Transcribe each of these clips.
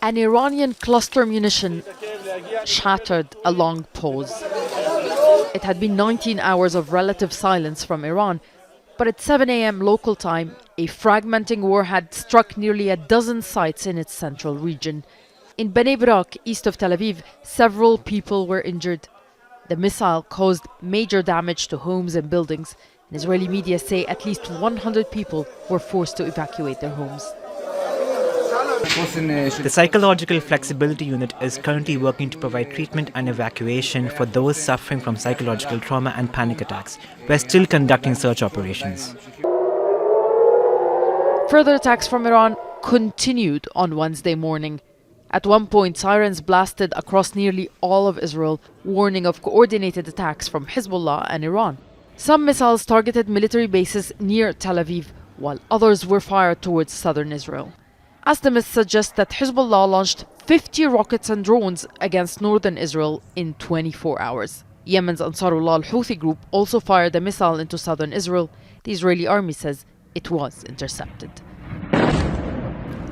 An Iranian cluster munition shattered a long pause. It had been 19 hours of relative silence from Iran, but at 7 a.m. local time, a fragmenting warhead struck nearly a dozen sites in its central region. In Bnei Brak, east of Tel Aviv, several people were injured. The missile caused major damage to homes and buildings, and Israeli media say at least 100 people were forced to evacuate their homes. The Psychological Flexibility Unit is currently working to provide treatment and evacuation for those suffering from psychological trauma and panic attacks. We're still conducting search operations. Further attacks from Iran continued on Wednesday morning. At one point, sirens blasted across nearly all of Israel, warning of coordinated attacks from Hezbollah and Iran. Some missiles targeted military bases near Tel Aviv, while others were fired towards southern Israel. Estimates suggest that Hezbollah launched 50 rockets and drones against northern Israel in 24 hours. Yemen's Ansarullah al-Houthi group also fired a missile into southern Israel. The Israeli army says it was intercepted.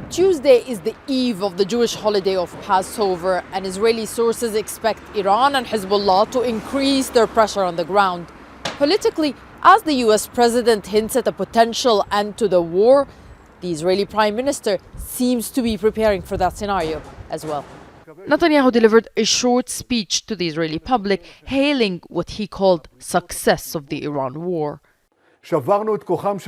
Tuesday is the eve of the Jewish holiday of Passover, and Israeli sources expect Iran and Hezbollah to increase their pressure on the ground. Politically, as the US president hints at a potential end to the war, the Israeli Prime Minister seems to be preparing for that scenario as well. Netanyahu delivered a short speech to the Israeli public, hailing what he called success of the Iran war.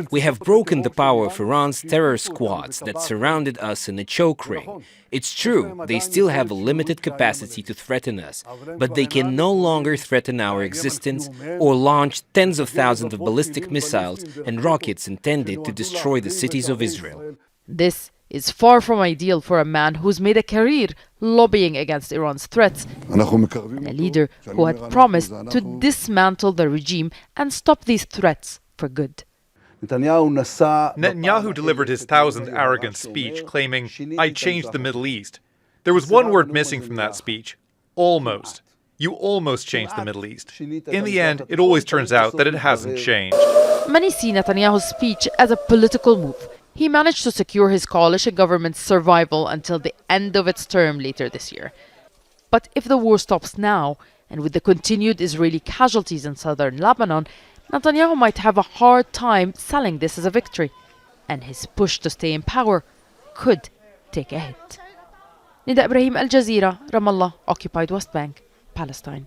We have broken the power of Iran's terror squads that surrounded us in a choke ring. It's true, they still have a limited capacity to threaten us, but they can no longer threaten our existence or launch tens of thousands of ballistic missiles and rockets intended to destroy the cities of Israel. This is far from ideal for a man who's made a career lobbying against Iran's threats, and a leader who had promised to dismantle the regime and stop these threats for good. Netanyahu delivered his 1,000th arrogant speech claiming, "I changed the Middle East." There was one word missing from that speech: almost. You almost changed the Middle East. In the end, it always turns out that it hasn't changed. Many see Netanyahu's speech as a political move. He managed to secure his coalition government's survival until the end of its term later this year. But if the war stops now, and with the continued Israeli casualties in southern Lebanon, Netanyahu might have a hard time selling this as a victory, and his push to stay in power could take a hit. Nida Ibrahim, Al Jazeera, Ramallah, occupied West Bank, Palestine.